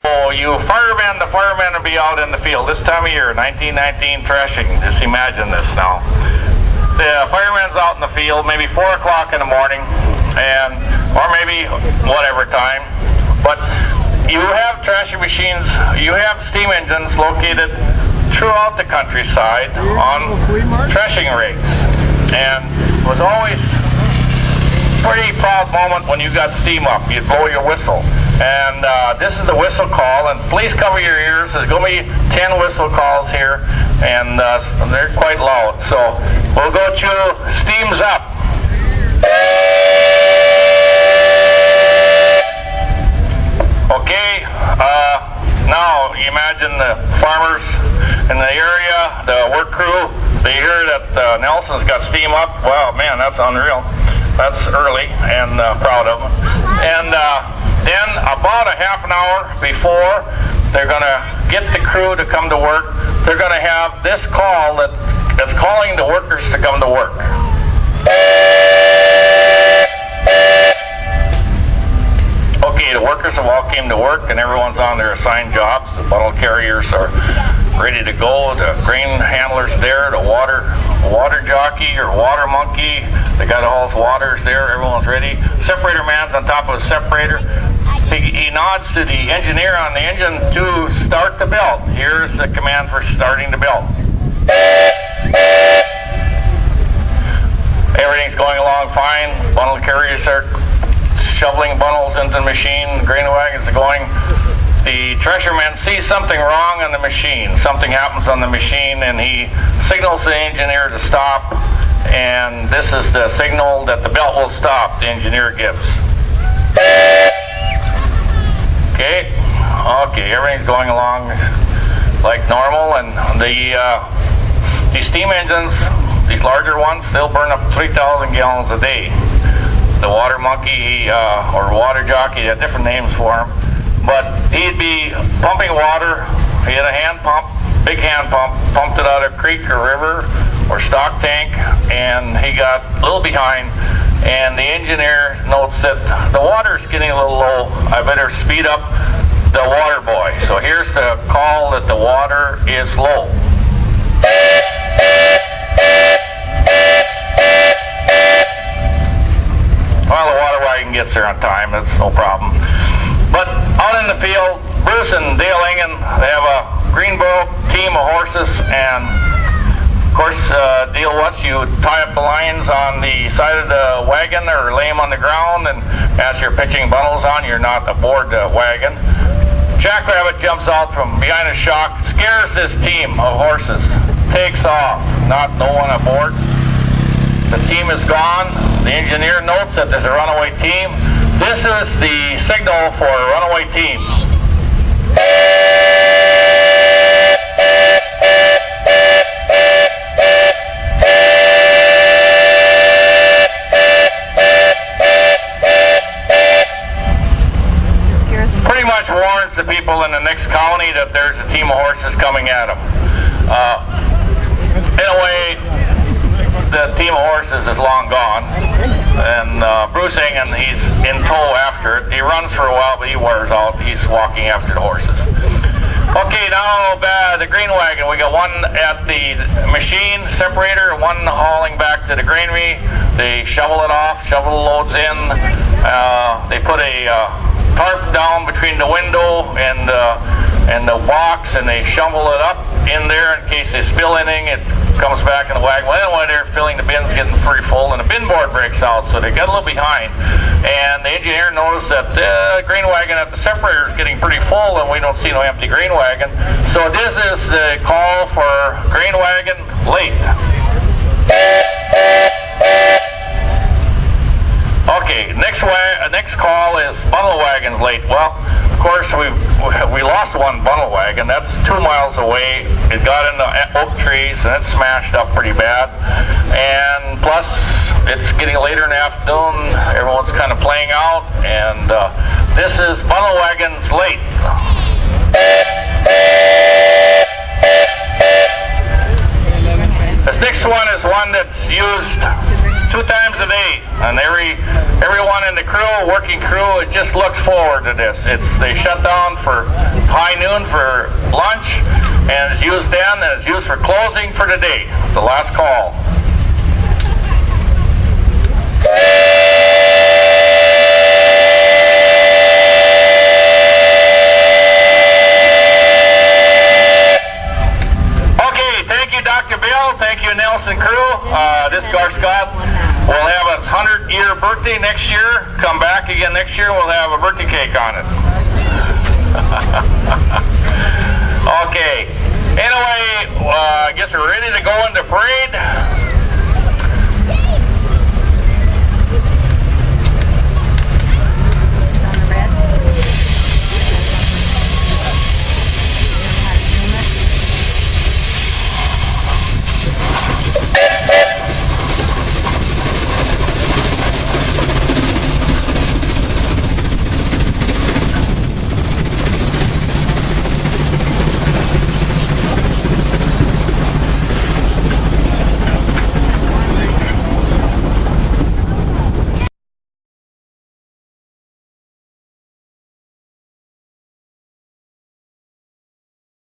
So you firemen, the firemen will be out in the field this time of year, 1919 threshing. Just imagine this now. The fireman's out in the field, maybe 4 o'clock in the morning, or maybe whatever time. But you have threshing machines, you have steam engines located throughout the countryside on threshing rigs. And it was always a pretty proud moment when you got steam up. You'd blow your whistle. And this is the whistle call, and please cover your ears. There's going to be 10 whistle calls here, and they're quite loud. So we'll go to steams up. Okay, now you imagine the farmers in the area, the work crew, they hear that Nelson's got steam up. Wow, man, that's unreal. That's early, and proud of them. And then about a half an hour before they're going to get the crew to come to work, they're going to have this call that's calling the workers to come to work. Okay, the workers have all came to work and everyone's on their assigned jobs. The bundle carriers are ready to go. The grain handler's there, the water jockey or water monkey, they got all his waters there, everyone's ready. Separator man's on top of a separator. He nods to the engineer on the engine to start the belt. Here's the command for starting the belt. Everything's going along fine. Bundle carriers are shoveling bundles into the machine. Grain wagons are going. The thresherman sees something wrong on the machine. Something happens on the machine, and he signals the engineer to stop. And this is the signal that the belt will stop, the engineer gives. Okay, everything's going along like normal, and these steam engines, these larger ones, they'll burn up 3,000 gallons a day. The water monkey or water jockey, they had different names for him, but he'd be pumping water. He had a hand pump, big hand pump, pumped it out of a creek or river or stock tank, and he got a little behind, and the engineer notes that the water's getting a little low. I better speed up the water boy. So here's the call that the water is low. Well, the water wagon gets there on time, that's no problem. But out in the field, Bruce and Dale Ingen, they have a Greenboro team of horses, and of course, deal with you tie up the lines on the side of the wagon or lay them on the ground, and as you're pitching bundles on, you're not aboard the wagon. Jackrabbit jumps out from behind a shock, scares this team of horses, takes off, not no one aboard. The team is gone. The engineer notes that there's a runaway team. This is the signal for a runaway team. Pretty much warns the people in the next county that there's a team of horses coming at them. In a way, the team of horses is long gone, and Bruce Ingen, he's in tow after it. He runs for a while, but he wears out. He's walking after the horses. Okay, now the grain wagon. We got one at the machine separator, one hauling back to the granary. They shovel it off, shovel the loads in. They put a tarp down between the window and the box, and they shovel it up in there in case they spill anything. It comes back in the wagon. Well, when they're filling the bins, getting pretty full, and the bin board breaks out, so they got a little behind. And the engineer noticed that the grain wagon at the separator is getting pretty full, and we don't see no empty grain wagon. So this is the call for grain wagon late. Okay, next call is bundle wagons late. Well, of course, we lost one bundle wagon. That's 2 miles away. It got into oak trees and it's smashed up pretty bad. And plus, it's getting later in the afternoon. Everyone's kind of playing out, and this is bundle wagons late. This next one is one that's used 2 times times a day, and everyone in the crew, working crew, it just looks forward to this. They shut down for high noon for lunch, and it's used then, and it's used for closing for the day. It's the last call. Dr. Bill, thank you, Nelson crew. This Gar Scott will have its 100-year birthday next year. Come back again next year, we'll have a birthday cake on it. Okay. Anyway, I guess we're ready to go into parade.